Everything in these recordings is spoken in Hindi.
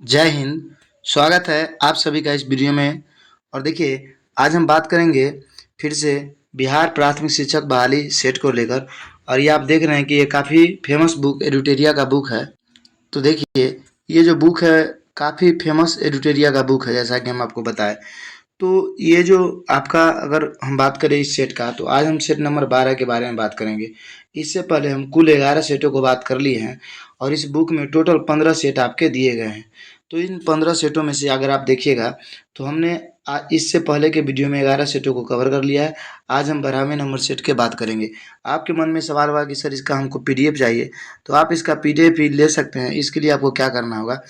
जय हिंद। स्वागत है आप सभी का इस वीडियो में। और देखिए, आज हम बात करेंगे फिर से बिहार प्राथमिक शिक्षक बहाली सेट को लेकर। और ये आप देख रहे हैं कि ये काफ़ी फेमस बुक एडुटेरिया का बुक है। तो देखिए, ये जो बुक है काफ़ी फेमस एडुटेरिया का बुक है, जैसा कि हम आपको बताएं। तो ये जो आपका, अगर हम बात करें इस सेट का, तो आज हम सेट नंबर 12 के बारे में बात करेंगे। इससे पहले हम कुल 11 सेटों को बात कर लिए हैं और इस बुक में टोटल 15 सेट आपके दिए गए हैं। तो इन 15 सेटों में से अगर आप देखिएगा तो हमने इससे पहले के वीडियो में 11 सेटों को कवर कर लिया है। आज हम 12वें नंबर सेट के बात करेंगे। आपके मन में सवाल हुआ कि सर इसका हमको पीडीएफ चाहिए, तो आप इसका पीडीएफ भी ले सकते हैं। इसके लिए आपको क्या करना होगा,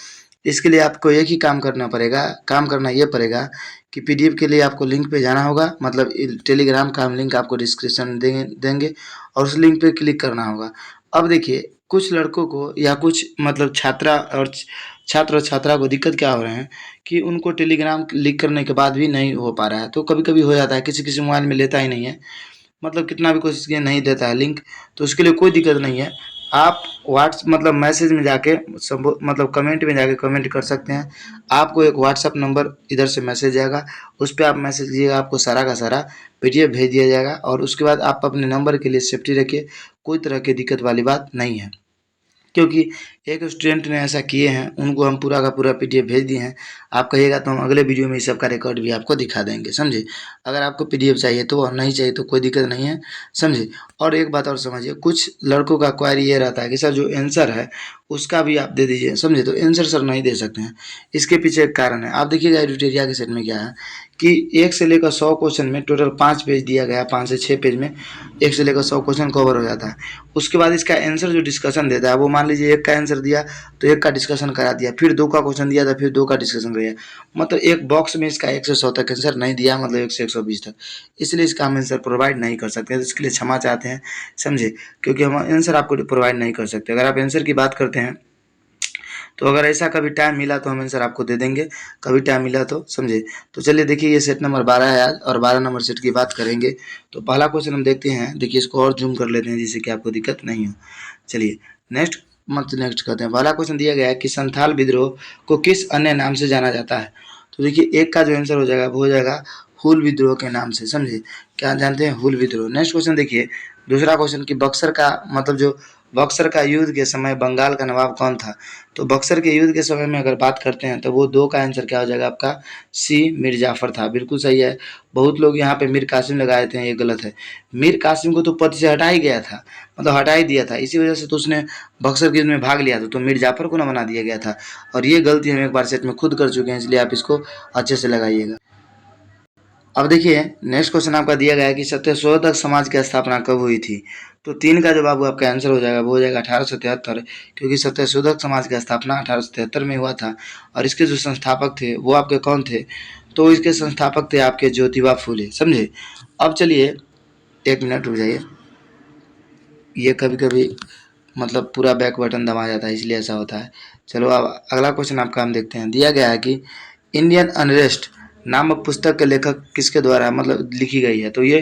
इसके लिए आपको एक ही काम करना ये पड़ेगा कि पीडीएफ के लिए आपको लिंक पे जाना होगा। मतलब टेलीग्राम का हम लिंक आपको डिस्क्रिप्शन में देंगे और उस लिंक पे क्लिक करना होगा। अब देखिए, कुछ लड़कों को या कुछ मतलब छात्र और छात्रा को दिक्कत क्या हो रहे हैं कि उनको टेलीग्राम क्लिक करने के बाद भी नहीं हो पा रहा है। तो कभी कभी हो जाता है, किसी किसी मोबाइल में लेता ही नहीं है, मतलब कितना भी कोशिश किया नहीं देता है लिंक। तो उसके लिए कोई दिक्कत नहीं है। आप मतलब मैसेज में जाके मतलब कमेंट में जाके कमेंट कर सकते हैं। आपको एक व्हाट्सअप नंबर इधर से मैसेज आएगा, उस पर आप मैसेज कीजिएगा, आपको सारा का सारा पीडीएफ भेज दिया जाएगा। और उसके बाद आप अपने नंबर के लिए सेफ्टी रखिए, कोई तरह की दिक्कत वाली बात नहीं है। क्योंकि एक स्टूडेंट ने ऐसा किए हैं, उनको हम पूरा का पूरा पीडीएफ भेज दिए हैं। आप कहिएगा तो हम अगले वीडियो में इस सब का रिकॉर्ड भी आपको दिखा देंगे, समझे। अगर आपको पीडीएफ चाहिए तो, और नहीं चाहिए तो कोई दिक्कत नहीं है, समझे। और एक बात और समझिए, कुछ लड़कों का क्वेरी ये रहता है कि सर जो आंसर है उसका भी आप दे दीजिए, समझे। तो आंसर सर नहीं दे सकते हैं, इसके पीछे एक कारण है। आप देखिएगा एडुटेरिया के सेट में क्या है कि 1 से लेकर 100 क्वेश्चन में टोटल 5 पेज दिया गया है। 5 से 6 पेज में 1 से लेकर 100 क्वेश्चन कवर हो जाता है। उसके बाद इसका आंसर जो डिस्कशन देता है, वो मान लीजिए 1 का आंसर दिया तो 1 का डिस्कशन करा दिया, फिर 2 का क्वेश्चन दिया था फिर 2 का डिस्कशन कराया। मतलब एक बॉक्स में इसका 1 से 100 तक आंसर नहीं दिया, मतलब 1 से 120 तक। इसलिए इसका हम आंसर प्रोवाइड नहीं कर सकते, तो इसके लिए क्षमा चाहते हैं, समझे। क्योंकि हम आंसर आपको प्रोवाइड नहीं कर सकते। अगर आप आंसर की बात करते हैं तो अगर ऐसा कभी टाइम मिला तो हम आंसर आपको दे देंगे, कभी टाइम मिला तो, समझे। तो चलिए देखिए, ये सेट नंबर 12 है आज, और 12 नंबर सेट की बात करेंगे। तो पहला क्वेश्चन हम देखते हैं। देखिए, इसको और जूम कर लेते हैं जिससे कि आपको दिक्कत नहीं हो। चलिए नेक्स्ट करते हैं। पहला क्वेश्चन दिया गया है कि संथाल विद्रोह को किस अन्य नाम से जाना जाता है। तो देखिए, एक का जो आंसर हो जाएगा वो हो जाएगा हुल विद्रोह के नाम से, समझे। क्या जानते हैं? हुल विद्रोह। नेक्स्ट क्वेश्चन देखिए, दूसरा क्वेश्चन कि बक्सर का मतलब जो बक्सर का युद्ध के समय बंगाल का नवाब कौन था। तो बक्सर के युद्ध के समय में अगर बात करते हैं तो वो 2 का आंसर क्या हो जाएगा आपका, सी मीर जाफर था। बिल्कुल सही है। बहुत लोग यहाँ पे मीर कासिम लगाए थे, ये गलत है। मीर कासिम को तो पद से हटा ही गया था, मतलब हटा ही दिया था, इसी वजह से तो उसने बक्सर के युद्ध में भाग लिया था, तो मीर जाफर को ना बना दिया गया था। और ये गलती हम एक बार सेट में खुद कर चुके हैं, इसलिए आप इसको अच्छे से लगाइएगा। अब देखिए, नेक्स्ट क्वेश्चन आपका दिया गया है कि सत्यशोधक समाज की स्थापना कब हुई थी। तो 3 का जो बाबू आपका आंसर हो जाएगा वो हो जाएगा 1873, क्योंकि सत्यशोधक समाज की स्थापना 1873 में हुआ था। और इसके जो संस्थापक थे वो आपके कौन थे, तो इसके संस्थापक थे आपके ज्योतिबा फूले, समझे। अब चलिए, 1 मिनट रुक जाइए, ये कभी कभी मतलब पूरा बैक बटन दबा जाता है, इसलिए ऐसा होता है। चलो, अब अगला क्वेश्चन आपका हम देखते हैं। दिया गया है कि इंडियन अनरेस्ट नामक पुस्तक के लेखक किसके द्वारा मतलब लिखी गई है। तो ये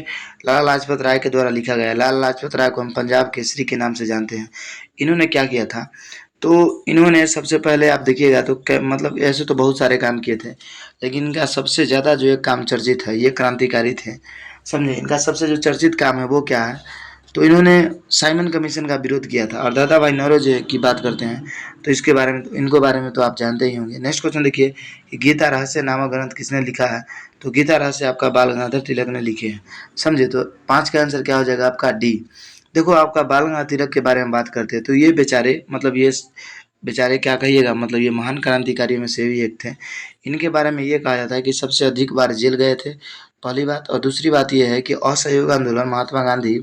लाला लाजपत राय के द्वारा लिखा गया है। लाला लाजपत राय को हम पंजाब केसरी के नाम से जानते हैं। इन्होंने क्या किया था, तो इन्होंने सबसे पहले आप देखिएगा तो मतलब ऐसे तो बहुत सारे काम किए थे, लेकिन इनका सबसे ज़्यादा जो एक काम चर्चित है, ये क्रांतिकारी थे, समझे। इनका सबसे जो चर्चित काम है वो क्या है, तो इन्होंने साइमन कमीशन का विरोध किया था। और दादा भाई नौरोजी की बात करते हैं तो इसके बारे में, इनको बारे में तो आप जानते ही होंगे। नेक्स्ट क्वेश्चन देखिए कि गीता रहस्य नामक ग्रंथ किसने लिखा है। तो गीता रहस्य आपका बाल गंगाधर तिलक ने लिखे हैं, समझे। तो 5 का आंसर क्या हो जाएगा आपका, डी। देखो, आपका बाल गंगाधर तिलक के बारे में बात करते हैं तो ये बेचारे, मतलब ये बेचारे क्या कहिएगा, मतलब ये महान क्रांतिकारियों में से भी एक थे। इनके बारे में ये कहा जाता है कि सबसे अधिक बार जेल गए थे, पहली बात। और दूसरी बात ये है कि असहयोग आंदोलन महात्मा गांधी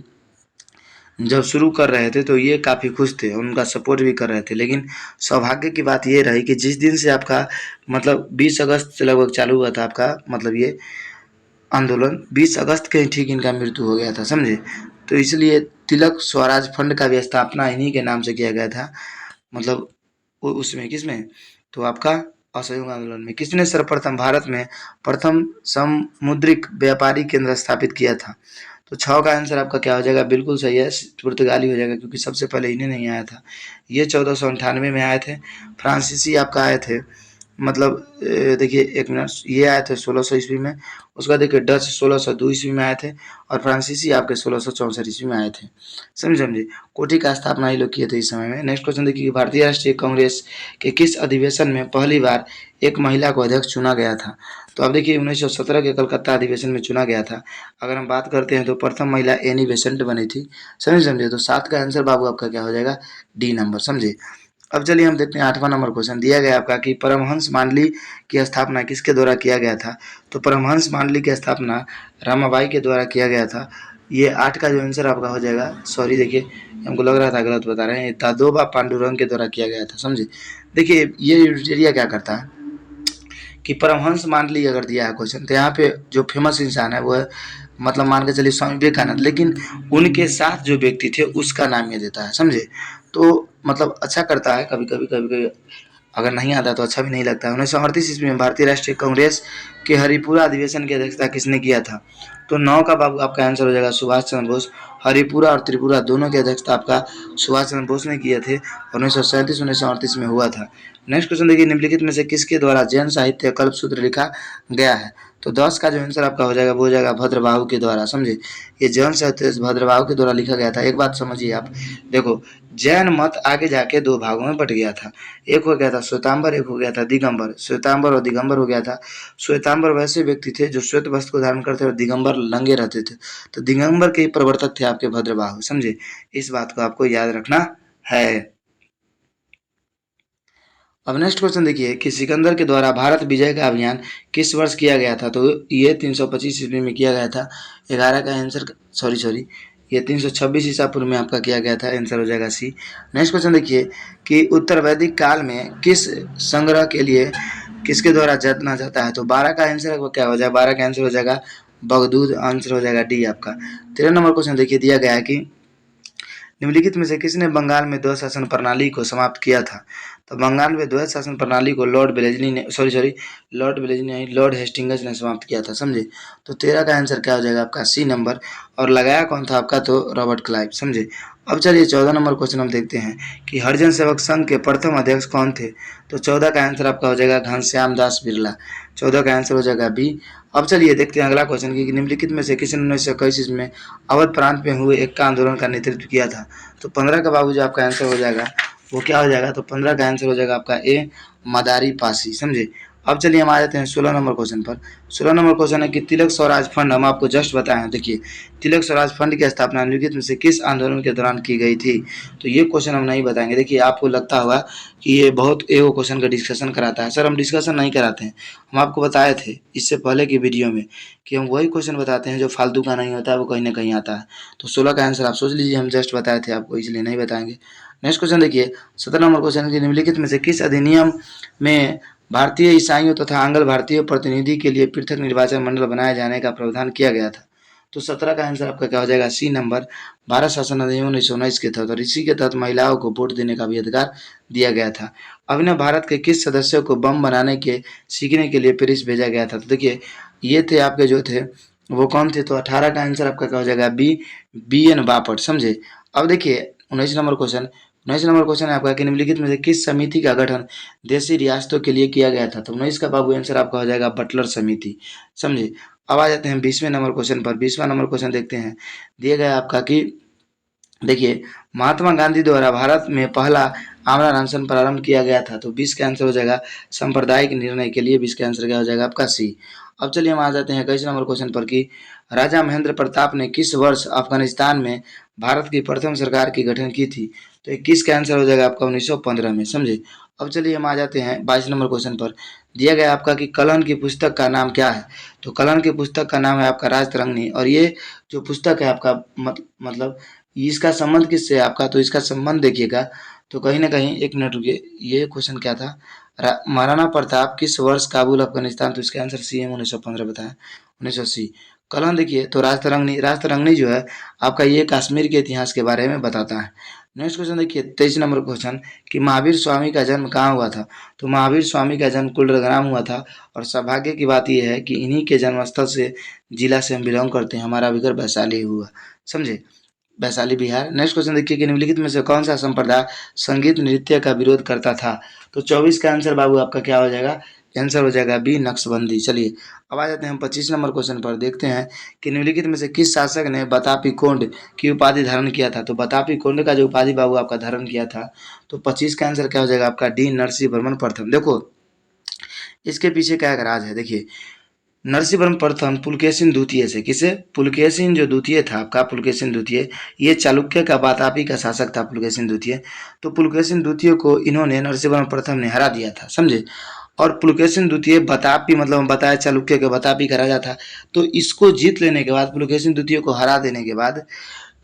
जब शुरू कर रहे थे तो ये काफ़ी खुश थे, उनका सपोर्ट भी कर रहे थे। लेकिन सौभाग्य की बात ये रही कि जिस दिन से आपका मतलब 20 अगस्त से लगभग चालू हुआ था आपका मतलब ये आंदोलन, 20 अगस्त के ही ठीक इनका मृत्यु हो गया था, समझे। तो इसलिए तिलक स्वराज फंड का भी स्थापना इन्हीं के नाम से किया गया था। मतलब उसमें किसमें, तो आपका असहयोग आंदोलन में। किसने सर्वप्रथम भारत में प्रथम समुद्रिक व्यापारी केंद्र स्थापित किया था। तो 6 का आंसर आपका क्या हो जाएगा, बिल्कुल सही है, पुर्तगाली हो जाएगा, क्योंकि सबसे पहले इन्हें नहीं आया था। ये 1498 में आए थे। फ्रांसीसी आपका आए थे मतलब देखिए एक मिनट, ये आए थे 1600 ईस्वी में। उसके बाद देखिए डच 1602 ईस्वी में आए थे, और फ्रांसीसी आपके 1664 ईस्वी में आए थे। समझे। कोटि का स्थापना ये लोग किए थे इस समय में। नेक्स्ट क्वेश्चन देखिए, भारतीय राष्ट्रीय कांग्रेस के किस अधिवेशन में पहली बार एक महिला को अध्यक्ष चुना गया था? तो अब देखिए 1917 के कलकत्ता अधिवेशन में चुना गया था। अगर हम बात करते हैं तो प्रथम महिला एनी बेसेंट बनी थी। समझे। तो 7 का आंसर बाबू आपका क्या हो जाएगा? D number. समझे। अब चलिए हम देखते हैं 8वां नंबर क्वेश्चन दिया गया आपका कि परमहंस मांडली की स्थापना किसके द्वारा किया गया था? तो परमहंस मांडली की स्थापना रामाबाई के द्वारा किया गया था। ये 8 का जो आंसर आपका हो जाएगा, सॉरी देखिए हमको लग रहा था गलत बता रहे हैं, दादोबा पांडुरंग के द्वारा किया गया था। समझे। देखिए ये एरिया क्या करता है कि परमहंस मांडली अगर दिया है क्वेश्चन, तो यहाँ पे जो फेमस इंसान है वो है, मतलब मान के चलिए स्वामी विवेकानंद, लेकिन उनके साथ जो व्यक्ति थे उसका नाम ये देता है। समझे। तो मतलब अच्छा करता है, कभी कभी अगर नहीं आता तो अच्छा भी नहीं लगता है। 1938 ईस्वी में भारतीय राष्ट्रीय कांग्रेस के हरिपुरा अधिवेशन की अध्यक्षता किसने किया था? तो 9 का बाबू आपका आंसर हो जाएगा सुभाष चंद्र बोस। हरिपुरा और त्रिपुरा दोनों की अध्यक्षता आपका सुभाष चंद्र बोस ने किए थे, और 1937-1938 में हुआ था। नेक्स्ट क्वेश्चन देखिए, निम्नलिखित में से किसके द्वारा जैन साहित्य कल्पसूत्र लिखा गया है? तो 10 का जो आंसर आपका हो जाएगा वो हो जाएगा भद्रबाहु के द्वारा। समझे। ये जैन साहित्य भद्रबाहु के द्वारा लिखा गया था। एक बात समझिए आप, देखो जैन मत आगे जाके दो भागों में बट गया था। एक हो गया था श्वेतांबर, एक हो गया था दिगंबर। श्वेतांबर और दिगंबर हो गया था। श्वेतांबर वैसे व्यक्ति थे जो श्वेत वस्त्र को धारण करते और दिगंबर नंगे रहते थे। तो दिगंबर के प्रवर्तक थे आपके भद्रबाहु। समझे। इस बात को आपको याद रखना है। अब नेक्स्ट क्वेश्चन देखिए कि सिकंदर के द्वारा भारत विजय का अभियान किस वर्ष किया गया था? तो ये 325 ईस्वी में किया गया था। 11 का आंसर, सॉरी ये 326 ईसा पूर्व में आपका किया गया था। आंसर हो जाएगा सी। नेक्स्ट क्वेश्चन देखिए कि उत्तर वैदिक काल में किस संग्रह के लिए किसके द्वारा जाना जाता है? तो 12 का आंसर क्या हो जाएगा? 12 का आंसर हो जाएगा बगदूद। आंसर हो जाएगा डी आपका। 13 नंबर क्वेश्चन देखिए दिया गया है कि निम्नलिखित में से किसने बंगाल में द्वैत शासन प्रणाली को समाप्त किया था? तो बंगाल में द्वैत शासन प्रणाली को लॉर्ड वेलेस्ली ने, लॉर्ड वेलेस्ली नहीं, लॉर्ड हेस्टिंग्स ने समाप्त किया था। समझे। तो 13 का आंसर क्या हो जाएगा आपका? C number. और लगाया कौन था आपका? तो रॉबर्ट क्लाइव। समझे। अब चलिए 14 नंबर क्वेश्चन हम देखते हैं कि हरिजन सेवक संघ के प्रथम अध्यक्ष कौन थे? तो 14 का आंसर आपका हो जाएगा घनश्याम दास बिरला। 14 का आंसर हो जाएगा बी। अब चलिए देखते हैं अगला क्वेश्चन की निम्नलिखित में से किसने 1921 ईस्वी में अवध प्रांत में हुए एक्का आंदोलन का नेतृत्व किया था? तो 15 का बाबू जो आपका आंसर हो जाएगा वो क्या हो जाएगा? तो 15 का आंसर हो जाएगा आपका ए, मदारी पासी। समझे। अब चलिए हम आ जाते हैं 16 नंबर क्वेश्चन पर। 16 नंबर क्वेश्चन है कि तिलक स्वराज फंड हम आपको जस्ट बताए हैं। देखिए तिलक स्वराज फंड की स्थापना निम्नलिखित में से किस आंदोलन के दौरान की गई थी? तो ये क्वेश्चन हम नहीं बताएंगे। देखिए आपको लगता होगा कि ये बहुत एगो क्वेश्चन का डिस्कशन कराता है। सर हम डिस्कशन नहीं कराते हैं, हम आपको बताए थे इससे पहले की वीडियो में कि हम वही क्वेश्चन बताते हैं जो फालतू का नहीं होता है, वो कहीं ना कहीं आता है। तो 16 का आंसर आप सोच लीजिए, हम जस्ट बताए थे आपको, इसलिए नहीं बताएंगे। नेक्स्ट क्वेश्चन देखिए 17 नंबर क्वेश्चन की निम्नलिखित में से किस अधिनियम में भारतीय ईसाइयों तथा आंग्ल भारतीय प्रतिनिधि के लिए पृथक निर्वाचन मंडल बनाए जाने का प्रावधान किया गया था? तो 17 का आंसर आपका क्या हो जाएगा? सी नंबर। भारत शासन अधिनियम 1919 के तहत, और इसी के तहत महिलाओं को वोट देने का भी अधिकार दिया गया था। अभिनव भारत के किस सदस्य को बम बनाने के सीखने के लिए पेरिस भेजा गया था? तो देखिए ये थे आपके जो थे वो कौन थे? तो 18 का आंसर आपका क्या हो जाएगा? B, B N Bapat. समझे। अब देखिए 19 नंबर क्वेश्चन है आपका कि निम्नलिखित में से किस समिति का गठन देशी रियासतों के लिए किया गया था? तो 19 का बाबू आंसर आपका हो जाएगा बटलर समिति। समझे। अब आ जाते हैं 20वें नंबर क्वेश्चन पर। 20वां नंबर क्वेश्चन देखते हैं। दिया गया आपका कि देखिए महात्मा गांधी द्वारा भारत में पहला आमरण अनशन प्रारंभ किया गया था। तो 20 का आंसर हो जाएगा सांप्रदायिक निर्णय के लिए। 20 का आंसर क्या हो जाएगा आपका? सी। अब चलिए हम आ जाते हैं 21 नंबर क्वेश्चन पर कि राजा महेंद्र प्रताप ने किस वर्ष अफगानिस्तान में भारत की प्रथम सरकार की गठन की थी? तो 21 का आंसर हो जाएगा आपका 1915 में। समझे। अब चलिए हम आ जाते हैं 22 नंबर क्वेश्चन पर। दिया गया आपका कि कलन की पुस्तक का नाम क्या है? तो कलन की पुस्तक का नाम है आपका राजतरंगिणी। और ये जो पुस्तक है आपका मतलब इसका संबंध किससे है आपका? तो इसका संबंध देखिएगा तो कहीं ना कहीं, एक मिनट रुकिए, ये क्वेश्चन क्या था? महाराणा प्रताप किस वर्ष काबुल अफगानिस्तान? तो इसका आंसर सी एम 1915 बताया, 1980। कलम देखिए तो राजतरंगिणी जो है आपका ये कश्मीर के इतिहास के बारे में बताता है। नेक्स्ट क्वेश्चन देखिए 23 नंबर क्वेश्चन कि महावीर स्वामी का जन्म कहाँ हुआ था? तो महावीर स्वामी का जन्म कुलग्राम हुआ था। और सौभाग्य की बात यह है कि इन्हीं के जन्मस्थल से जिला से हम बिलोंग करते हैं, हमारा भी घर वैशाली हुआ। समझे। वैशाली बिहार। नेक्स्ट क्वेश्चन देखिए कि निम्नलिखित में से कौन सा संप्रदाय संगीत नृत्य का विरोध करता था? तो 24 का आंसर बाबू आपका क्या हो जाएगा? आंसर हो जाएगा बी, नक्शबंदी। चलिए अब आ जाते हैं हम 25 नंबर क्वेश्चन पर। देखते हैं कि निम्नलिखित में से किस शासक ने बतापी कोंड की उपाधि धारण किया था? तो बतापी कोंड का जो उपाधि बाबू आपका धारण किया था, तो 25 का आंसर क्या हो जाएगा आपका? डी, नरसिंहवर्मन प्रथम। देखो इसके पीछे क्या राज है, देखिए नरसिंहवर्मन प्रथम पुलकेशिन द्वितीय से, किसे? पुलकेशिन जो द्वितीय था आपका, पुलकेशिन द्वितीय, ये चालुक्य का वातापी का शासक था पुलकेशिन द्वितीय। तो पुलकेशिन द्वितीय को इन्होंने नरसिंहवर्मन प्रथम ने हरा दिया था, समझे। और पुलकेशिन द्वितीय बतापी, मतलब हम बताया चालुक्य के बतापी का राजा था। तो इसको जीत लेने के बाद, पुलकेशिन द्वितीय को हरा देने के बाद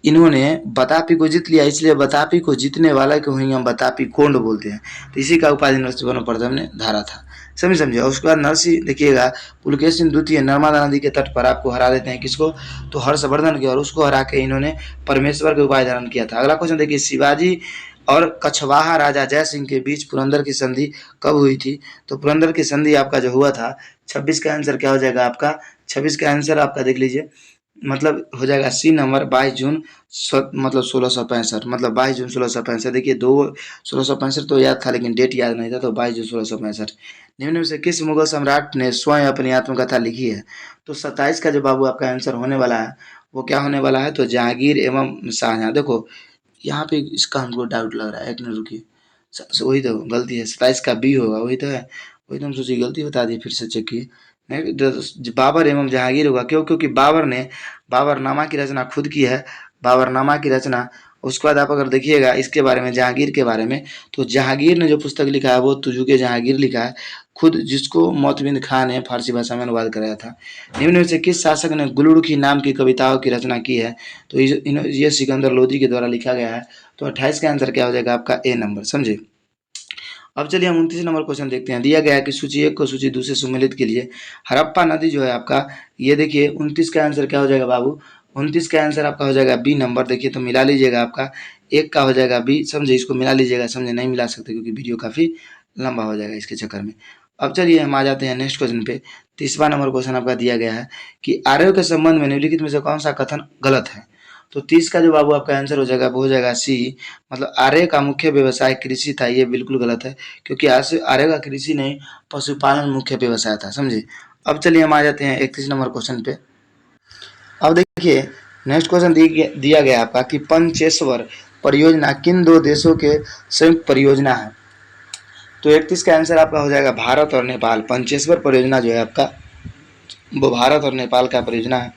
इन्होंने बतापी को जीत लिया, इसलिए बतापी को जीतने वाला को ही हम बतापी कोंड बोलते हैं। तो इसी का उपाधि नरसिंहवर्मन प्रथम ने धारा था, समझे। और उसके बाद नरसिंह देखिएगा, पुलकेशिन द्वितीय नर्मदा नदी के तट पर आपको हरा देते हैं, किसको? तो हर्षवर्धन के, और उसको हरा के इन्होंने परमेश्वर के उपाधि धारण किया था। अगला क्वेश्चन देखिए, शिवाजी और कछवाहा राजा जय सिंह के बीच पुरंदर की संधि कब हुई थी? तो पुरंदर की संधि आपका जो हुआ था, 26 का आंसर क्या हो जाएगा आपका? 26 का आंसर आपका देख लीजिए, मतलब हो जाएगा सी नंबर, 22 जून मतलब 1665, मतलब 22 जून 1665। देखिए दो 1665 तो याद था लेकिन डेट याद नहीं था, तो 22 जून 1665। निम्न में से किस मुगल सम्राट ने स्वयं अपनी आत्मकथा लिखी है? तो 27 का जो बाबू आपका आंसर होने वाला है वो क्या होने वाला है? तो जहांगीर एवं शाहजहां। देखो यहाँ पे इसका हमको डाउट लग रहा है, एक मिनट रुकिए, वही तो गलती है, 27 का बी होगा, वही तो है, वही तो हम सोचिए गलती बता दी, फिर से चेक किए। नहीं, बाबर एवं जहांगीर होगा, क्यों? क्योंकि बाबर ने बाबरनामा की रचना खुद की है, बाबरनामा की रचना। उसके बाद आप अगर देखिएगा इसके बारे में, जहांगीर के बारे में, तो जहांगीर ने जो पुस्तक लिखा है वो तुजुके जहांगीर लिखा है खुद, जिसको मोतबिंद खां ने फारसी भाषा में अनुवाद कराया था। निम्न में से किस शासक ने गुलरुखी नाम की कविताओं की रचना की है? तो ये सिकंदर लोदी के द्वारा लिखा गया है। तो 28 का आंसर क्या हो जाएगा आपका? ए नंबर, समझे। अब चलिए हम 29 नंबर क्वेश्चन देखते हैं। दिया गया है कि सूची 1 को सूची 2 से सुमेलित के लिए हड़प्पा नदी जो है आपका, ये देखिए 29 का आंसर क्या हो जाएगा बाबू? 29 का आंसर आपका हो जाएगा बी नंबर। देखिए तो मिला लीजिएगा, आपका एक का हो जाएगा बी, समझे, इसको मिला लीजिएगा, समझे, नहीं मिला सकते क्योंकि वीडियो काफ़ी लंबा हो जाएगा इसके चक्कर में। अब चलिए हम आ जाते हैं नेक्स्ट क्वेश्चन पे। 30वां नंबर क्वेश्चन आपका दिया गया है कि आर्यों के संबंध में निम्नलिखित में से कौन सा कथन गलत है? तो 30 का जो बाबू आपका आंसर हो जाएगा वो हो जाएगा सी, मतलब आर्य का मुख्य व्यवसाय कृषि था, ये बिल्कुल गलत है, क्योंकि आर्य का कृषि नहीं पशुपालन मुख्य व्यवसाय था, समझे। अब चलिए हम आ जाते हैं 31 नंबर क्वेश्चन पे। अब देखिए नेक्स्ट क्वेश्चन दिया गया आपका कि पंचेश्वर परियोजना किन दो देशों के संयुक्त परियोजना है? तो 31 का आंसर आपका हो जाएगा भारत और नेपाल। पंचेश्वर परियोजना जो है आपका वो भारत और नेपाल का परियोजना है।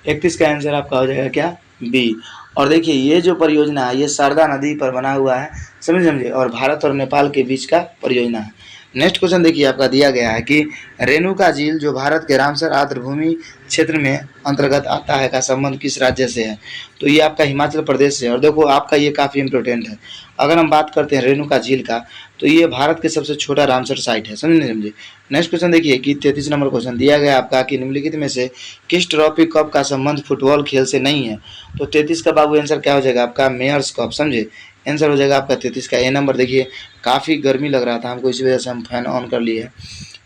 31 का आंसर आपका हो जाएगा क्या? बी। और देखिए ये जो परियोजना है ये शारदा नदी पर बना हुआ है, समझे, और भारत और नेपाल के बीच का परियोजना है। नेक्स्ट क्वेश्चन देखिए आपका दिया गया है कि रेणुका झील जो भारत के रामसर आर्द्रभूमि क्षेत्र में अंतर्गत आता है का संबंध किस राज्य से है? तो ये आपका हिमाचल प्रदेश से है। और देखो आपका ये काफ़ी इंपॉर्टेंट है, अगर हम बात करते हैं रेणुका झील का, तो ये भारत के सबसे छोटा रामसर साइट है, समझे। नेक्स्ट क्वेश्चन देखिए कि 33 नंबर क्वेश्चन दिया गया आपका कि निम्नलिखित में से किस ट्रॉफी कप का संबंध फुटबॉल खेल से नहीं है? तो 33 का बाबू आंसर क्या हो जाएगा आपका? मेयर्स कप, समझे। आंसर हो जाएगा आपका 33 का ए नंबर। देखिए काफ़ी गर्मी लग रहा था हमको, इसी वजह से हम फैन ऑन कर लिए,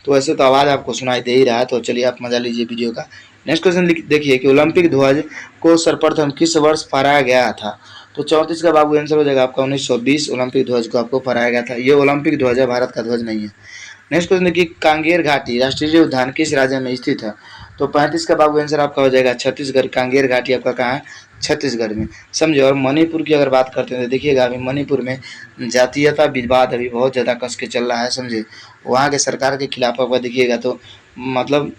तो ऐसे तो आवाज़ आपको सुनाई दे ही रहा है, तो चलिए आप मजा लीजिए वीडियो का। नेक्स्ट क्वेश्चन देखिए कि ओलंपिक ध्वज को सर्वप्रथम किस वर्ष फहराया गया था? तो 34 का बाबू आंसर हो जाएगा आपका 1920 ओलंपिक ध्वज को आपको फहराया गया था। ये ओलंपिक ध्वज है, भारत का ध्वज नहीं है। नेक्स्ट क्वेश्चन देखिए कांगेर घाटी राष्ट्रीय उद्यान किस राज्य में स्थित है? तो 35 का बाबू आंसर आपका हो जाएगा छत्तीसगढ़। कांगेर घाटी आपका कहाँ है? छत्तीसगढ़ में, समझे। और मणिपुर की अगर बात करते हैं तो देखिएगा अभी मणिपुर में जातीयता विवाद अभी बहुत ज़्यादा कस के चल रहा है, समझे। वहाँ के सरकार के खिलाफ आपका देखिएगा तो मतलब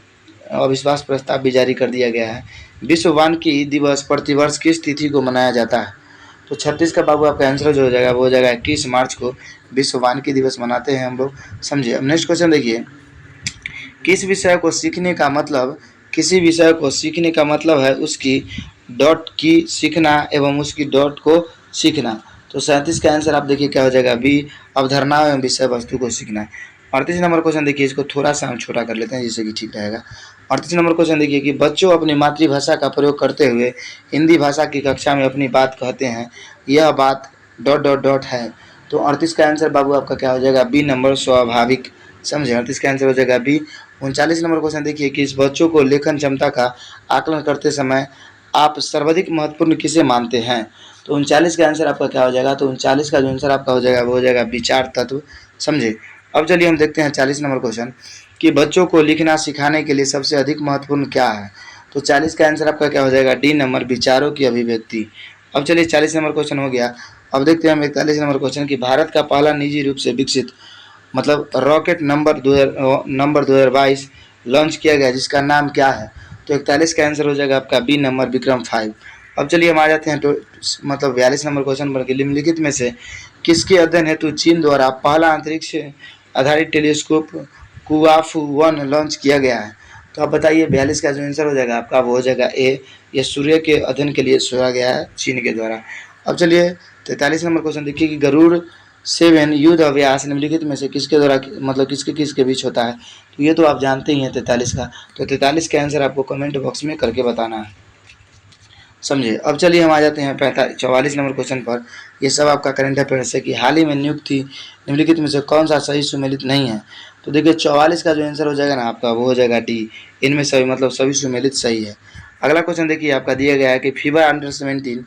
अविश्वास प्रस्ताव भी जारी कर दिया गया है। विश्व वानिकी दिवस प्रतिवर्ष किस तिथि को मनाया जाता है? तो 36 का बाबू आपका आंसर जो हो जाएगा वो हो जाएगा 21 मार्च को विश्व वानिकी दिवस मनाते हैं हम लोग, समझिए। अब नेक्स्ट क्वेश्चन देखिए, किस विषय को सीखने का मतलब, किसी विषय को सीखने का मतलब है उसकी डॉट की सीखना एवं उसकी डॉट को सीखना। तो 37 का आंसर आप देखिए क्या हो जाएगा? बी, अवधारणा एवं विषय वस्तु को सीखना। 38 नंबर क्वेश्चन देखिए, इसको थोड़ा सा हम छोटा कर लेते हैं जिससे कि ठीक रहेगा। 38 नंबर क्वेश्चन देखिए कि बच्चों अपनी मातृभाषा का प्रयोग करते हुए हिंदी भाषा की कक्षा में अपनी बात कहते हैं, यह बात डॉट डॉट डॉट है। तो 38 का आंसर बाबू आपका क्या हो जाएगा? बी नंबर, स्वाभाविक, समझे। 38 का आंसर हो जाएगा बी। 39 नंबर क्वेश्चन देखिए कि इस बच्चों को लेखन क्षमता का आकलन करते समय आप सर्वाधिक महत्वपूर्ण किसे मानते हैं? तो 39 का आंसर आपका क्या हो जाएगा? तो 39 का जो आंसर आपका हो जाएगा वो हो जाएगा विचार तत्व, समझे। अब चलिए हम देखते हैं 40 नंबर क्वेश्चन कि बच्चों को लिखना सिखाने के लिए सबसे अधिक महत्वपूर्ण क्या है? तो 40 का आंसर आपका क्या हो जाएगा? डी नंबर, विचारों की अभिव्यक्ति। अब चलिए 40 नंबर क्वेश्चन हो गया। अब देखते हैं हम 41 नंबर क्वेश्चन कि भारत का पहला निजी रूप से विकसित मतलब रॉकेट नंबर 2022 लॉन्च किया गया जिसका नाम क्या है? तो 41 का आंसर हो जाएगा आपका बी नंबर, विक्रम 5। अब चलिए हम आ जाते हैं मतलब 42 नंबर क्वेश्चन पर कि निम्नलिखित में से किसके अध्ययन हेतु चीन द्वारा पहला अंतरिक्ष आधारित टेलीस्कोप कुआफ-1 लॉन्च किया गया है? तो आप बताइए 42 का जो आंसर हो जाएगा आपका वो हो जाएगा ए, ये सूर्य के अध्ययन के लिए छोड़ा गया है चीन के द्वारा। अब चलिए 43 नंबर क्वेश्चन देखिए कि गरुड़-7 युद्ध अभ्यास निम्नलिखित में से किसके द्वारा मतलब किसके बीच होता है? तो ये तो आप जानते ही हैं 43 का। तो 43 का आंसर आपको कमेंट बॉक्स में करके बताना है, समझे। अब चलिए हम आ जाते हैं 44 नंबर क्वेश्चन पर। ये सब आपका करंट अफेयर्स है कि हाल ही में नियुक्ति निम्नलिखित में से कौन सा सही सुमेलित नहीं है? तो देखिए 44 का जो आंसर हो जाएगा ना आपका वो हो जाएगा डी, इनमें सभी मतलब सभी सुमेलित सही है। अगला क्वेश्चन देखिए आपका दिया गया है कि फीफा अंडर-17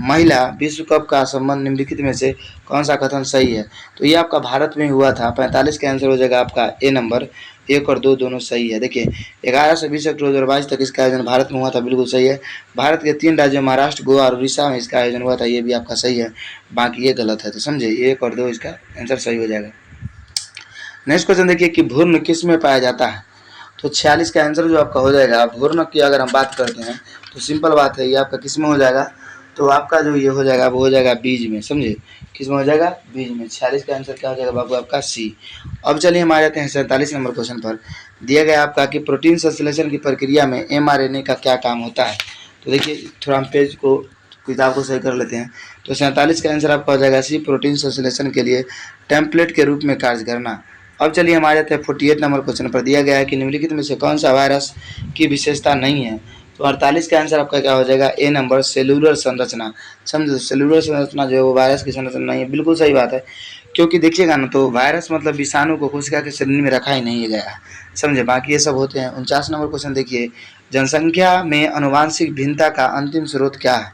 महिला विश्व कप का संबंध निम्नलिखित में से कौन सा कथन सही है? तो ये आपका भारत में हुआ था। 45 का आंसर हो जाएगा आपका ए नंबर, 1 और 2 दोनों सही है। देखिए 11 से 20 अक्टूबर 2022 तक इसका आयोजन भारत में हुआ था, बिल्कुल सही है। भारत के 3 राज्यों महाराष्ट्र, गोवा और उड़ीसा में इसका आयोजन हुआ था, ये भी आपका सही है। बाकी ये गलत है, तो समझे 1 और 2 इसका आंसर सही हो जाएगा। नेक्स्ट क्वेश्चन देखिए कि भ्रूण किस में पाया जाता है? तो 46 का आंसर जो आपका हो जाएगा भ्रूण की अगर हम बात करते हैं तो सिंपल बात है, ये आपका किस में हो जाएगा? तो आपका जो ये हो जाएगा वो हो जाएगा बीज में, समझे। किस में हो जाएगा? बीज में। 46 का आंसर क्या हो जाएगा बाबू आपका सी। अब चलिए हम आ जाते हैं 47 नंबर क्वेश्चन पर। दिया गया आपका कि प्रोटीन संश्लेषण की प्रक्रिया में mRNA का क्या काम होता है? तो देखिए थोड़ा हम पेज को किताब को सही कर लेते हैं। तो 47 का आंसर आपका हो जाएगा सी, प्रोटीन संश्लेषण के लिए टेम्पलेट के रूप में कार्य करना। अब चलिए हम आ जाते हैं 48 नंबर क्वेश्चन पर। दिया गया है कि निम्नलिखित में से कौन सा वायरस की विशेषता नहीं है? तो 48 का आंसर आपका क्या हो जाएगा? ए नंबर, सेलुलर संरचना। समझो सेलुलर संरचना जो है वो वायरस की संरचना नहीं है, बिल्कुल सही बात है। क्योंकि देखिएगा ना तो वायरस मतलब विषाणु को कोशिका के शरीर में रखा ही नहीं गया है, समझे। बाकी ये सब होते हैं। 49 नंबर क्वेश्चन देखिए, जनसंख्या में आनुवांशिक भिन्नता का अंतिम स्रोत क्या है?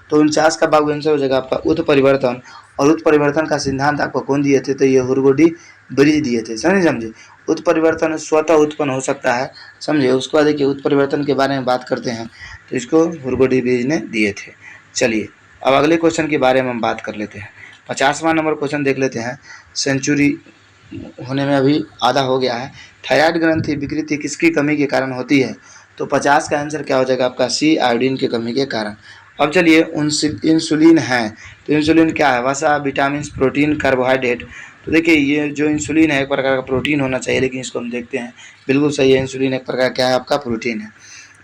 तो 49 का बाबू आंसर हो जाएगा आपका उत्परिवर्तन। और उत्परिवर्तन का सिद्धांत आपको कौन दिए थे? तो ये हुरगोडी ब्रिज दिए थे, समझे। उत्परिवर्तन स्वतः उत्पन्न हो सकता है, समझे। उसके बाद देखिए उत्परिवर्तन के बारे में बात करते हैं तो इसको हुरगोडी ब्रिज ने दिए थे। चलिए अब अगले क्वेश्चन के बारे में हम बात कर लेते हैं। 50वां नंबर क्वेश्चन देख लेते हैं। सेंचुरी होने में अभी आधा हो गया है। थायराइड ग्रंथि विकृति किसकी कमी के कारण होती है? तो 50 का आंसर क्या हो जाएगा आपका सी, आयोडीन की कमी के कारण। अब चलिए इंसुलिन है, तो इंसुलिन क्या है? वसा, विटामिन, प्रोटीन, कार्बोहाइड्रेट। तो देखिए ये जो इंसुलिन है एक प्रकार का प्रोटीन होना चाहिए, लेकिन इसको हम देखते हैं बिल्कुल सही है, इंसुलिन एक प्रकार क्या है आपका प्रोटीन है।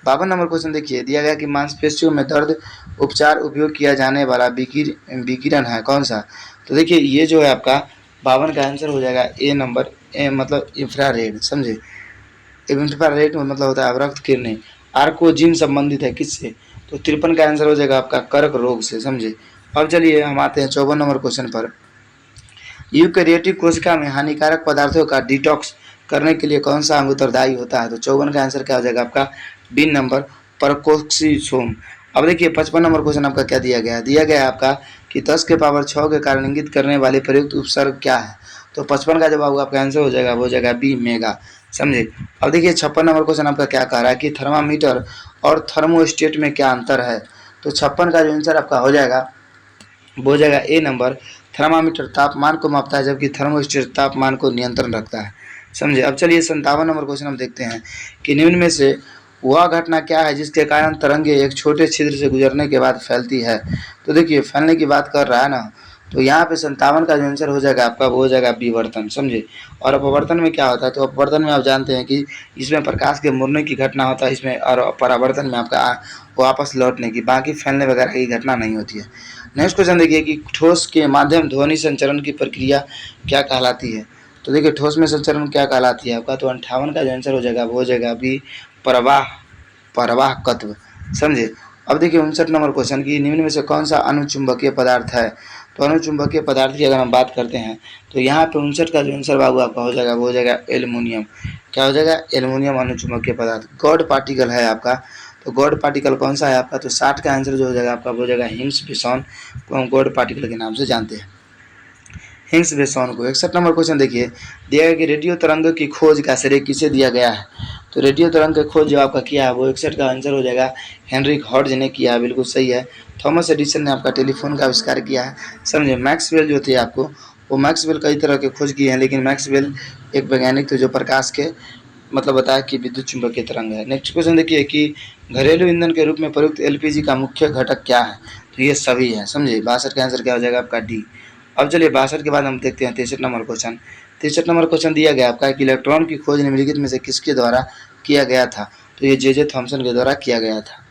52 नंबर क्वेश्चन देखिए, दिया गया कि मांसपेशियों में दर्द उपचार उपयोग किया जाने वाला विकिरण है कौन सा? तो देखिए ये जो है आपका 52 का आंसर हो जाएगा ए नंबर, ए मतलब इंफ्रारेड, समझे। इंफ्रारेड मतलब होता है रक्त किरणें। आर्कोजिन संबंधित है किससे? तो 53 का आंसर हो जाएगा आपका कर्क रोग से, समझे। अब चलिए हम आते हैं 54 नंबर क्वेश्चन पर। यूकैरियोटिक कोशिका में हानिकारक पदार्थों का डिटॉक्स करने के लिए कौन सा अंग उत्तरदायी होता है? तो 54 का आंसर क्या हो जाएगा आपका बी नंबर, परकोक्सीसोम। अब देखिए 55 नंबर क्वेश्चन आपका क्या दिया गया है? दिया गया है आपका कि 10 के पावर 6 के कारण इंगित करने वाले प्रयुक्त उपसर्ग क्या है? तो 55 का जवाब आपका आंसर हो जाएगा वो हो जाएगा बी मेगा, समझे। अब देखिए 56 नंबर क्वेश्चन आपका क्या कह रहा है कि थर्मामीटर और थर्मोस्टेट में क्या अंतर है? तो 56 का जो आंसर आपका हो जाएगा वो हो जाएगा ए नंबर, थर्मामीटर तापमान को मापता है जबकि थर्मोस्टेट तापमान को नियंत्रण रखता है, समझे। अब चलिए 57 नंबर क्वेश्चन हम देखते हैं कि निम्न में से वह घटना क्या है जिसके कारण तरंगे एक छोटे छिद्र से गुजरने के बाद फैलती है? तो देखिए फैलने की बात कर रहा है ना, तो यहाँ पे 57 का जो आंसर हो जाएगा आपका वो हो जाएगा विवर्तन, समझे। और अपवर्तन में क्या होता है? तो अपवर्तन में आप जानते हैं कि इसमें प्रकाश के मुड़ने की घटना होता है इसमें, और परावर्तन में आपका वापस लौटने की, बाकी फैलने वगैरह की घटना नहीं होती है। नेक्स्ट क्वेश्चन देखिए कि ठोस के माध्यम ध्वनि संचरण की प्रक्रिया क्या कहलाती है? तो देखिए ठोस में संचरण क्या कहलाती है आपका? तो 58 का जो आंसर हो जाएगा वो हो जाएगा अभी प्रवाह, प्रवाहकत्व, समझे। अब देखिए 59 नंबर क्वेश्चन की निम्न में से कौन सा अनुचुंबकीय पदार्थ है? तो अनुचुंबकीय पदार्थ की अगर हम बात करते हैं तो यहाँ पे 59 का जो आंसर बाबू आपका हो जाएगा वो हो जाएगा एल्युमिनियम। क्या हो जाएगा? एल्युमिनियम अनुचुंबकीय पदार्थ, गॉड पार्टिकल है आपका। तो गॉड पार्टिकल कौन सा है आपका, तो 60 का आंसर जो हो जाएगा आपका वो हो जाएगा हिग्स बोसॉन को हम गॉड पार्टिकल के नाम से जानते हैं, हिग्स बोसॉन को। 61 नंबर क्वेश्चन देखिए, दिया गया कि रेडियो तरंग की खोज का श्रेय किसे दिया गया है, तो रेडियो तरंग की खोज जो आपका किया है वो 61 का आंसर हो जाएगा हेनरिक हॉर्ट्ज ने किया है, बिल्कुल सही है। थॉमस एडिसन ने आपका टेलीफोन का आविष्कार किया है, समझे। मैक्सवेल जो थे आपको, वो मैक्सवेल कई तरह के खोज किए हैं, लेकिन मैक्सवेल एक वैज्ञानिक थे जो प्रकाश के मतलब बताया कि विद्युत चुंबकीय तरंग है। नेक्स्ट क्वेश्चन देखिए कि घरेलू ईंधन के रूप में प्रयुक्त एलपीजी का मुख्य घटक क्या है, तो ये सभी है, समझे। 62 का आंसर क्या हो जाएगा आपका डी। अब चलिए 62 के बाद हम देखते हैं 63 नंबर क्वेश्चन। 63 नंबर क्वेश्चन दिया गया आपका कि इलेक्ट्रॉन की खोज निम्नलिखित में से किसके द्वारा किया गया था, तो ये जे थॉमसन के द्वारा किया गया था।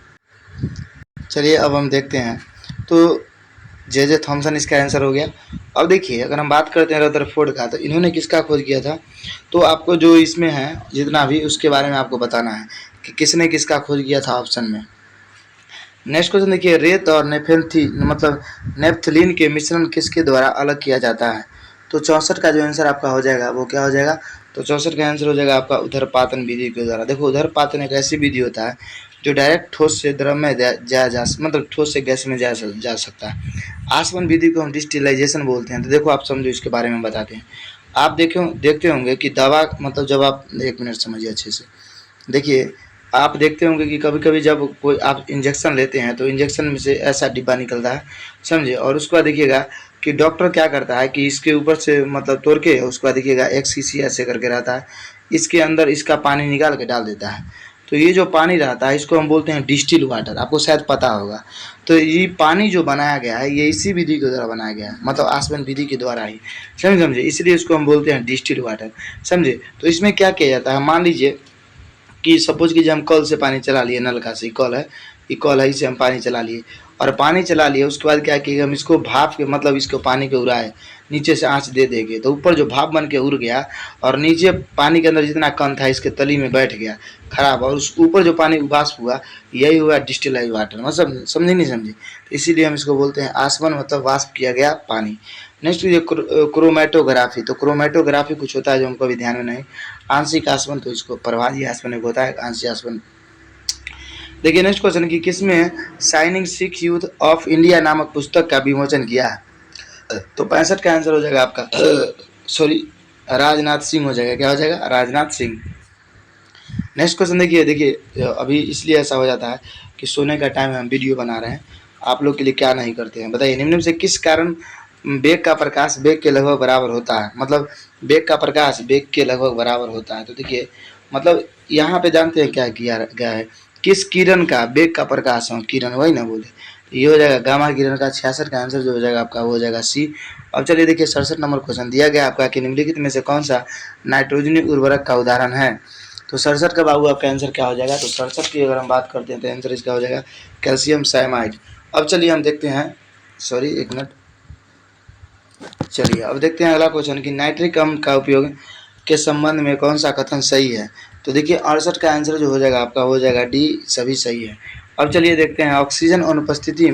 चलिए अब हम देखते हैं, तो जे थॉमसन इसका आंसर हो गया। अब देखिए अगर हम बात करते हैं रदरफोर्ड का, तो इन्होंने किसका खोज किया था, तो आपको जो इसमें है जितना भी उसके बारे में आपको बताना है कि किसने किसका खोज किया था ऑप्शन में। नेक्स्ट क्वेश्चन देखिए, रेत और नेफ्थलीन के मिश्रण किसके द्वारा अलग किया जाता है, तो 64 का जो आंसर आपका हो जाएगा वो क्या हो जाएगा, तो 64 का आंसर हो जाएगा आपका उदरपातन विधि के द्वारा। देखो उदरपातन एक ऐसी विधि होता है जो डायरेक्ट ठोस से द्रव में मतलब ठोस से गैस में जा सकता है। आसवन विधि को हम डिस्टिलाइजेशन बोलते हैं। तो देखो आप समझो इसके बारे में बताते हैं। आप देखते होंगे कि दवा मतलब जब आप, एक मिनट समझिए अच्छे से, देखिए आप देखते होंगे कि कभी कभी जब कोई आप इंजेक्शन लेते हैं तो इंजेक्शन में से ऐसा डिब्बा निकलता है, समझे। और उसके बाद देखिएगा कि डॉक्टर क्या करता है कि इसके ऊपर से मतलब तोड़ के उसके बाद देखिएगा एक शीशी ऐसे करके रहता है, इसके अंदर इसका पानी निकाल के डाल देता है। तो ये जो पानी रहता है इसको हम बोलते हैं डिस्टिल वाटर, आपको शायद पता होगा। तो ये पानी जो बनाया गया है ये इसी विधि के द्वारा बनाया गया है, मतलब आसवन विधि के द्वारा ही, समझे। इसलिए इसको हम बोलते हैं डिस्टिल वाटर, समझे। तो इसमें क्या किया जाता है, मान लीजिए कि सपोज कीजिए हम कल से पानी चला लिए, नल का से कल है, ये कल है, इसे हम पानी चला लिए और पानी चला लिए, उसके बाद क्या किए हम इसको भाप के मतलब इसको पानी के उड़ाए, नीचे से आँच दे देंगे तो ऊपर जो भाप बन के उड़ गया और नीचे पानी के अंदर जितना कण था इसके तली में बैठ गया खराब, और उस ऊपर जो पानी वाष्प हुआ यही हुआ डिस्टिलाइज वाटर, मतलब समझे नहीं समझे। तो इसीलिए हम इसको बोलते हैं आसवन, मतलब वाष्प किया गया पानी। नेक्स्ट ये क्रोमेटोग्राफी, तो क्रोमेटोग्राफी कुछ होता है जो हमको अभी ध्यान में नहीं। आंशिक आसवन, तो इसको प्रभाजी आसवन एक होता है, आंशिक आसवन। देखिए नेक्स्ट क्वेश्चन कि किसमें shining Sikh youth of India नामक पुस्तक का विमोचन किया है, तो 65 का आंसर हो जाएगा आपका सॉरी राजनाथ सिंह हो जाएगा, क्या हो जाएगा, राजनाथ सिंह। नेक्स्ट क्वेश्चन देखिए अभी इसलिए ऐसा हो जाता है कि सोने का टाइम हम वीडियो बना रहे हैं, आप लोग के लिए क्या नहीं करते हैं बताइए। निम्न में से किस कारण बेग का प्रकाश बेग के लगभग बराबर होता है, मतलब बेग का प्रकाश बेग के लगभग बराबर होता है। तो देखिए मतलब यहाँ पे जानते हैं क्या किया गया है, किस किरण का बेग का प्रकाश, किरण वही ना बोले, तो ये हो जाएगा गामा किरण का। 66 का आंसर जो हो जाएगा आपका वो हो जाएगा सी। अब चलिए देखिए 67 नंबर क्वेश्चन दिया गया आपका कि निम्नलिखित में से कौन सा नाइट्रोजनी उर्वरक का उदाहरण है, तो 67 का बाबू आपका आंसर क्या हो जाएगा, तो 67 की अगर हम बात करते हैं तो आंसर इसका हो जाएगा कैल्शियम साइमाइड। अब चलिए हम देखते हैं, सॉरी एक मिनट, चलिए अब देखते हैं अगला क्वेश्चन कि नाइट्रिक अम्ल का उपयोग के संबंध में कौन सा कथन सही है, तो देखिए 68 का आंसर जो हो जाएगा आपका हो जाएगा डी, सभी सही है। अब चलिए देखते हैं ऑक्सीजन अनुपस्थिति,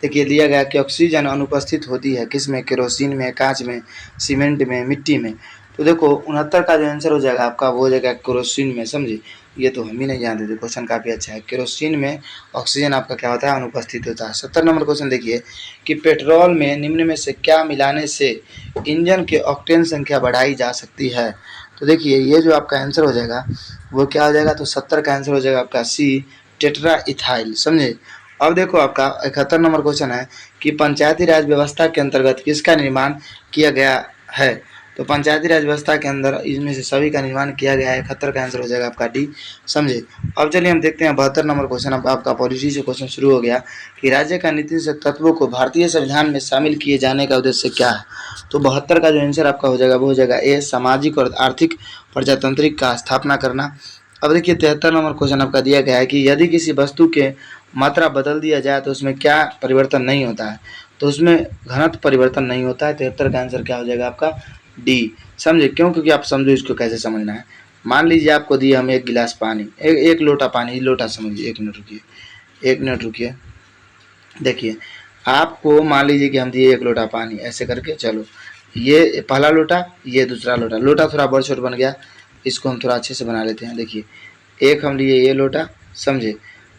देखिए दिया गया कि ऑक्सीजन अनुपस्थित होती है किसमें, केरोसिन में, कांच में, सीमेंट में, मिट्टी में। तो देखो 69 का जो आंसर हो जाएगा आपका वो हो जाएगा केरोसिन में, समझे। ये तो हम ही नहीं जानते थे, क्वेश्चन काफ़ी अच्छा है। केरोसिन में ऑक्सीजन आपका क्या होता है, अनुपस्थित होता है। 70 नंबर क्वेश्चन देखिए कि पेट्रोल में निम्न में से क्या मिलाने से इंजन के ऑक्टेन संख्या बढ़ाई जा सकती है, तो देखिए ये जो आपका आंसर हो जाएगा वो क्या हो जाएगा, तो 70 का आंसर हो जाएगा आपका सी, टेट्रा इथाइल, समझे। अब देखो आपका 71 नंबर क्वेश्चन है कि पंचायती राज व्यवस्था के अंतर्गत किसका निर्माण किया गया है, तो पंचायती राज व्यवस्था के अंदर इनमें से सभी का निर्माण किया गया है। 71 का आंसर हो जाएगा आपका डी, समझे। अब चलिए हम देखते हैं 72 नंबर क्वेश्चन, अब आपका पॉलिटी से क्वेश्चन शुरू हो गया कि राज्य का नीति से तत्वों को भारतीय संविधान में शामिल किए जाने का उद्देश्य क्या है, तो 72 का जो आंसर आपका हो जाएगा वो हो जाएगा ए, सामाजिक और आर्थिक प्रजातांत्रिक का स्थापना करना। अब देखिए 73 नंबर क्वेश्चन आपका दिया गया है कि यदि किसी वस्तु के मात्रा बदल दिया जाए तो उसमें क्या परिवर्तन नहीं होता है, तो उसमें घनत्व परिवर्तन नहीं होता है। 73 का आंसर क्या हो जाएगा आपका डी, समझे। क्यों, क्योंकि आप समझो इसको कैसे समझना है। मान लीजिए आपको दिए हम एक गिलास पानी, एक लोटा पानी, लोटा समझिए, एक मिनट रुकिए, एक मिनट रुकिए। देखिए आपको मान लीजिए कि हम दिए एक लोटा पानी, ऐसे करके चलो ये पहला लोटा, ये दूसरा लोटा, लोटा थोड़ा बड़ छोट बन गया, इसको हम थोड़ा अच्छे से बना लेते हैं। देखिए एक हम लिए ये लोटा, समझे,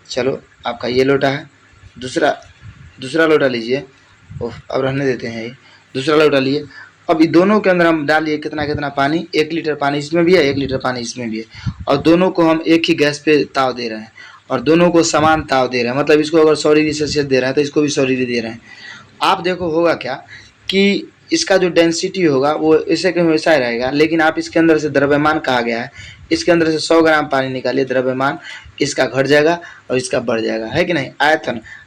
चलो आपका ये लोटा है, दूसरा लोटा लीजिए। ओह, अब रहने देते हैं ये। दूसरा लोटा लिए, अब ये दोनों के अंदर हम डालिए कितना कितना पानी, 1 लीटर पानी इसमें भी है, 1 लीटर पानी इसमें भी है, और दोनों को हम एक ही गैस पे ताव दे रहे हैं और दोनों को समान ताव दे रहे हैं। मतलब इसको अगर 100 डिग्री सेल्सियस दे रहे हैं तो इसको भी 100 डिग्री दे रहे हैं। आप देखो होगा क्या कि इसका जो डेंसिटी होगा वो ऐसे के वैसा ही रहेगा, लेकिन आप इसके अंदर से द्रव्यमान कहा गया है, इसके अंदर से 100 ग्राम पानी निकालिए, द्रव्यमान इसका घट जाएगा और इसका बढ़ जाएगा, है कि नहीं।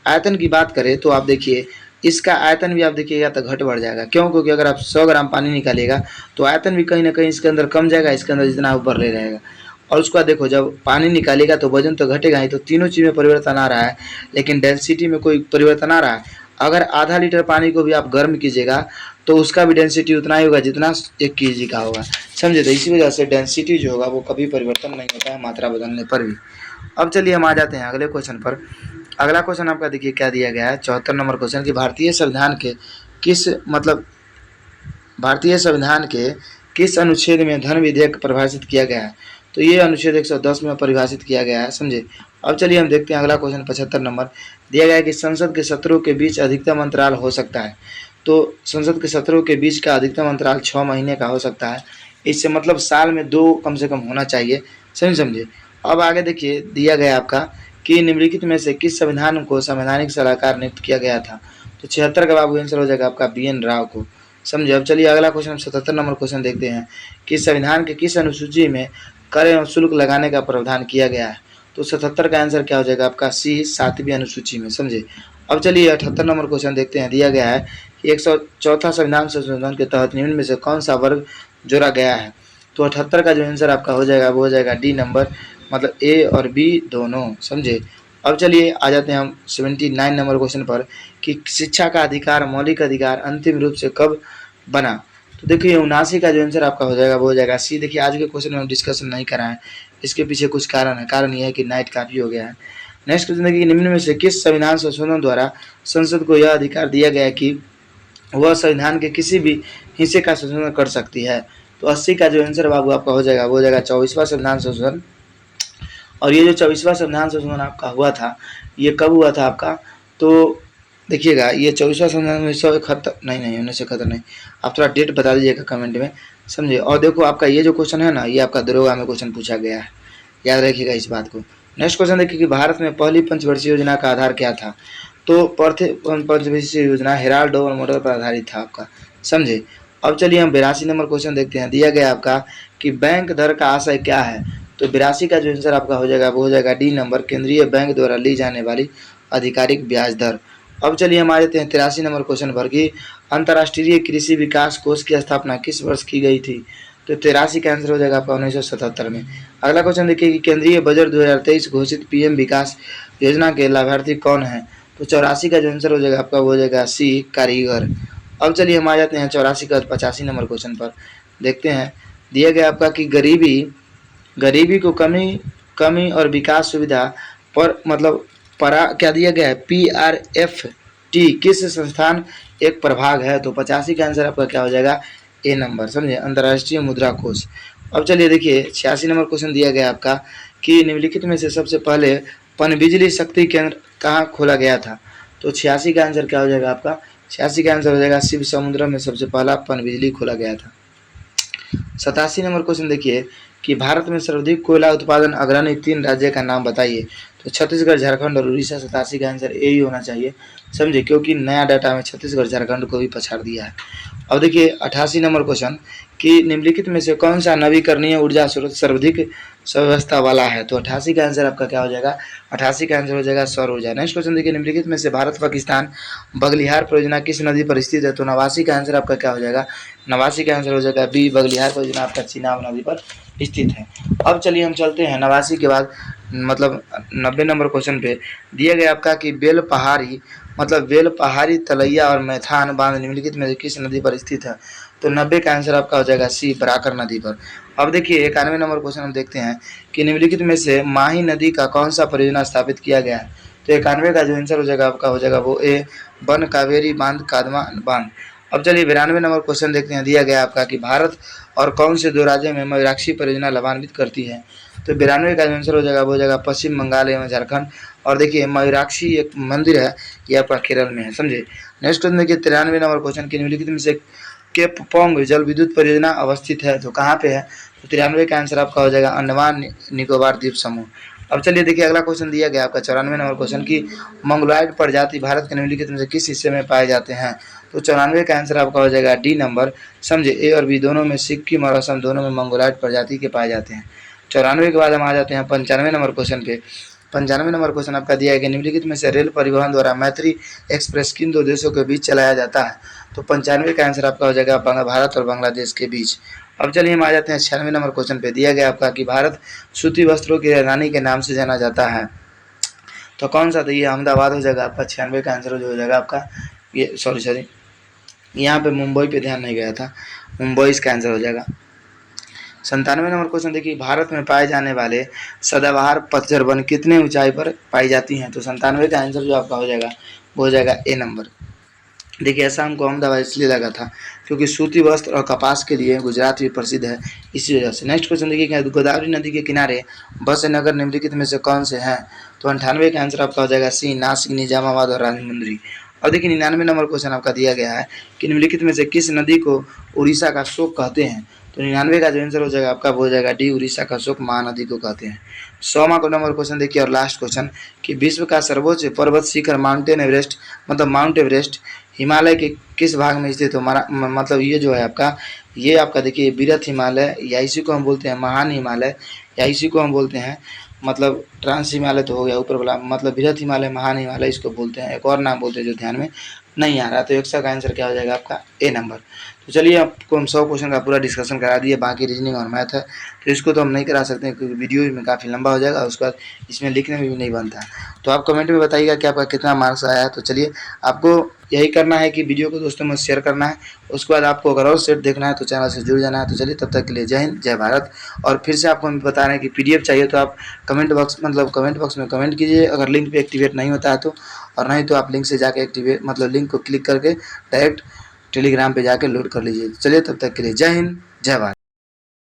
आयतन की बात करें तो आप देखिए इसका आयतन भी आप देखिएगा तो घट बढ़ जाएगा। क्यों? क्योंकि अगर आप 100 ग्राम पानी निकालिएगा तो आयतन भी कहीं ना कहीं इसके अंदर कम जाएगा, इसके अंदर जितना ऊपर ले रहेगा। और उसके बाद देखो जब पानी निकालेगा तो वजन तो घटेगा ही, तो तीनों चीज़ में परिवर्तन आ रहा है, लेकिन डेंसिटी में कोई परिवर्तन आ रहा है। अगर आधा लीटर पानी को भी आप गर्म कीजिएगा तो उसका भी डेंसिटी उतना ही होगा जितना 1 kg का होगा, समझे। तो इसी वजह से डेंसिटी जो होगा वो कभी परिवर्तन नहीं होता है मात्रा बदलने पर भी। अब चलिए हम आ जाते हैं अगले क्वेश्चन पर। अगला क्वेश्चन आपका देखिए क्या दिया गया है, 74 नंबर क्वेश्चन कि भारतीय संविधान के किस अनुच्छेद में धन विधेयक परिभाषित किया गया है। तो ये अनुच्छेद 110 में परिभाषित किया गया है, समझे। अब चलिए हम देखते हैं अगला क्वेश्चन 75 नंबर दिया गया है कि संसद के सत्रों के बीच अधिकतम अंतराल हो सकता है। तो संसद के सत्रों के बीच का अधिकतम अंतराल 6 महीने का हो सकता है। इससे मतलब साल में 2 कम से कम होना चाहिए, समझे। अब आगे देखिए दिया गया आपका कि निम्नलिखित में से किस संविधान को संवैधानिक सलाहकार नियुक्त किया गया था। तो 76 का बाबू आंसर हो जाएगा आपका BN राव को, समझे। अब चलिए अगला क्वेश्चन 77 नंबर क्वेश्चन देखते हैं कि संविधान के किस अनुसूची में कर एवं शुल्क लगाने का प्रावधान किया गया है। तो 77 का आंसर क्या हो जाएगा आपका C 7वीं अनुसूची में, समझे। अब चलिए 78 नंबर क्वेश्चन देखते हैं। दिया गया है कि 104 संविधान संशोधन के तहत निम्न में से कौन सा वर्ग जोड़ा गया है। तो 78 का जो आंसर आपका हो जाएगा वो हो जाएगा D नंबर, मतलब A और B दोनों, समझे। अब चलिए आ जाते हैं हम 79 नंबर क्वेश्चन पर कि शिक्षा का अधिकार मौलिक अधिकार अंतिम रूप से कब बना। तो देखिए 79 का जो आंसर आपका हो जाएगा वो हो जाएगा C। देखिए आज के क्वेश्चन में हम डिस्कशन नहीं कराएं, इसके पीछे कुछ कारण है। कारण यह है कि नाइट काफ़ी हो गया है। नेक्स्ट क्वेश्चन देखिए निम्न में से किस संविधान संशोधन द्वारा संसद को यह अधिकार दिया गया है कि वह संविधान के किसी भी हिस्से का संशोधन कर सकती है। तो 80 का जो आंसर बाबू आपका हो जाएगा वो हो जाएगा 24वां संविधान संशोधन। और ये जो 24वां संविधान संशोधन आपका हुआ था ये कब हुआ था आपका, तो देखिएगा ये 24वां संविधान 1971 नहीं 1971 नहीं, आप थोड़ा डेट बता दीजिएगा कमेंट में, समझे। और देखो आपका ये जो क्वेश्चन है ना ये आपका दरोगा में क्वेश्चन पूछा गया है, याद रखिएगा इस बात को। नेक्स्ट क्वेश्चन देखिए कि भारत में पहली पंचवर्षीय योजना का आधार क्या था। तो पंचवर्षीय योजना हेराल्ड डोवर मॉडल पर आधारित था आपका, समझे। अब चलिए हम 82 नंबर क्वेश्चन देखते हैं। दिया गया आपका कि बैंक दर का आशय क्या है। तो 82 का जो आंसर आपका हो जाएगा वो हो जाएगा D नंबर, केंद्रीय बैंक द्वारा ली जाने वाली आधिकारिक ब्याज दर। अब चलिए हम आ जाते हैं 83 नंबर क्वेश्चन पर कि अंतर्राष्ट्रीय कृषि विकास कोष की स्थापना किस वर्ष की गई थी। तो 83 का आंसर हो जाएगा आपका 1977 में। अगला क्वेश्चन देखिए कि केंद्रीय बजट 2023 घोषित PM विकास योजना के लाभार्थी कौन है। तो 84 का जो आंसर हो जाएगा आपका वो हो जाएगा C कारीगर। अब चलिए हम आ जाते हैं 84 का 85 नंबर क्वेश्चन पर देखते हैं। दिया गया आपका कि गरीबी को कमी और विकास सुविधा पर मतलब क्या दिया गया है PRFT किस संस्थान एक प्रभाग है। तो 85 का आंसर आपका क्या हो जाएगा A नंबर, समझे, अंतर्राष्ट्रीय मुद्रा कोष। अब चलिए देखिए 86 नंबर क्वेश्चन दिया गया आपका कि निम्नलिखित में से सबसे पहले पनबिजली शक्ति केंद्र कहाँ खोला गया था। तो 86 का आंसर क्या हो जाएगा आपका, 86 का आंसर हो जाएगा शिव समुद्र में सबसे पहला पनबिजली खोला गया था। 87 नंबर क्वेश्चन देखिए कि भारत में सर्वाधिक कोयला उत्पादन अग्रणी 3 राज्य का नाम बताइए। तो छत्तीसगढ़, झारखंड और उड़ीसा। 87 का आंसर ए ही होना चाहिए, समझे, क्योंकि नया डाटा में छत्तीसगढ़ झारखंड को भी पछाड़ दिया है। अब देखिए 88 नंबर क्वेश्चन कि निम्नलिखित में से कौन सा नवीकरणीय ऊर्जा स्रोत सर्वाधिक व्यवस्था वाला है। तो 88 का आंसर आपका क्या हो जाएगा, 88 का आंसर हो जाएगा सौर ऊर्जा। नेक्स्ट क्वेश्चन देखिए निम्नलिखित में से भारत पाकिस्तान बगलिहार परियोजना किस नदी पर स्थित है। तो 89 का आंसर आपका क्या हो जाएगा, 89 का आंसर हो जाएगा B बगलिहार परियोजना आपका चिनाब नदी पर स्थित है। अब चलिए हम चलते हैं 89 के बाद मतलब 90 नंबर क्वेश्चन पे। दिया गया आपका कि बेलपहाड़ी तलैया और मैथान बांध निम्नलिखित में किस नदी पर स्थित है। तो 90 का आंसर आपका हो जाएगा C बराकर नदी पर। अब देखिए 91 नंबर क्वेश्चन हम देखते हैं कि निम्नलिखित में से माही नदी का कौन सा परियोजना स्थापित किया गया है। तो 91 का जो आंसर हो जाएगा आपका हो जाएगा वो A वन कावेरी बांध कादमा बांध। अब चलिए 92 नंबर क्वेश्चन देखते हैं। दिया गया आपका कि भारत और कौन से 2 राज्यों में मयूराक्षी परियोजना लाभान्वित करती है। तो 92 का आंसर हो जाएगा वो हो जाएगा पश्चिम बंगाल एवं झारखंड। और देखिए मयूराक्षी एक मंदिर है, ये आपका केरल में है, समझे। नेक्स्ट क्वेश्चन देखिए 93 नंबर क्वेश्चन की निम्नलिखित में से केपपोंग जल विद्युत परियोजना अवस्थित है, तो कहाँ पे है, तो 93 का आंसर आपका हो जाएगा अंडमान निकोबार द्वीप समूह। अब चलिए देखिए अगला क्वेश्चन दिया गया आपका 94 नंबर क्वेश्चन की मंगोलॉयड प्रजाति भारत के निम्नलिखित में से किस हिस्से में पाए जाते हैं, तो 94 का आंसर आपका हो जाएगा डी नंबर, समझे। ए और बी दोनों में, सिक्किम और असम दोनों में मंगोलॉयड प्रजाति के पाए जाते हैं। 94 के बाद हम आ जाते हैं 95 नंबर क्वेश्चन पे। 95 नंबर क्वेश्चन आपका दिया है कि निम्नलिखित में से रेल परिवहन द्वारा मैत्री एक्सप्रेस किन दो देशों के बीच चलाया जाता है, तो 95 का आंसर आपका हो जाएगा भारत और बांग्लादेश के बीच। अब चलिए हम आ जाते हैं 96 नंबर क्वेश्चन पे। दिया गया आपका कि भारत सूती वस्त्रों की राजधानी के नाम से जाना जाता है, तो कौन सा, तो ये अहमदाबाद हो जाएगा आपका। 96 का आंसर जो हो जाएगा आपका, ये सॉरी यहाँ पे मुंबई पे ध्यान नहीं गया था, मुंबई इसका आंसर हो जाएगा। 97 नंबर क्वेश्चन देखिए भारत में पाए जाने वाले सदाबहार पतझड़ वन कितने ऊंचाई पर पाई जाती हैं, तो 97 का आंसर जो आपका हो जाएगा वो हो जाएगा ए नंबर। देखिए ऐसा हमको अहमदाबाद इसलिए लगा था क्योंकि सूती वस्त्र और कपास के लिए गुजरात भी प्रसिद्ध है, इसी वजह से। नेक्स्ट क्वेश्चन देखिए गोदावरी नदी के किनारे बसे नगर निम्नलिखित में से कौन से हैं, तो 98 का आंसर आपका हो जाएगा सी नासिक, निजामाबाद और राजमुंदरी। और देखिए 99 नंबर क्वेश्चन आपका दिया गया है कि निम्नलिखित में से किस नदी को उड़ीसा का शोक कहते हैं, तो 99 का जो आंसर हो जाएगा आपका वो हो जाएगा डी, उड़ीसा का शोक महानदी को कहते हैं। 100वां को नंबर क्वेश्चन देखिए और लास्ट क्वेश्चन कि विश्व का सर्वोच्च पर्वत शिखर माउंटेन एवरेस्ट, मतलब माउंट एवरेस्ट हिमालय के किस भाग में स्थित हो, मतलब ये जो है आपका, ये आपका देखिए वृहत हिमालय, या इसी को हम बोलते हैं महान हिमालय, या इसी को हम बोलते हैं मतलब ट्रांस हिमालय तो हो गया ऊपर वाला, मतलब वृहत हिमालय, महान हिमालय इसको बोलते हैं, एक और नाम बोलते हैं जो ध्यान में नहीं आ रहा, तो 100 का आंसर क्या हो जाएगा आपका ए नंबर। तो चलिए आपको हम 100 क्वेश्चन का पूरा डिस्कशन करा दिए, बाकी रीजनिंग और मैथ है तो इसको तो हम नहीं करा सकते क्योंकि वीडियो में काफ़ी लंबा हो जाएगा, उसके बाद इसमें लिखने में भी नहीं बनता। तो आप कमेंट में बताइएगा कि आपका कितना मार्क्स आया है। तो चलिए आपको यही करना है कि वीडियो को दोस्तों में शेयर करना है, उसके बाद आपको अगर और सेट देखना है तो चैनल से जुड़ जाना है। तो चलिए तब तक के लिए जय हिंद जय भारत। और फिर से आपको हम बता रहे हैं कि PDF चाहिए तो आप कमेंट बॉक्स में कमेंट कीजिए अगर लिंक पे एक्टिवेट नहीं होता है तो, और नहीं तो आप लिंक से जाके लिंक को क्लिक करके डायरेक्ट टेलीग्राम पे जाके लोड कर लीजिए। चलिए तब तक के लिए जय हिंद जय भारत।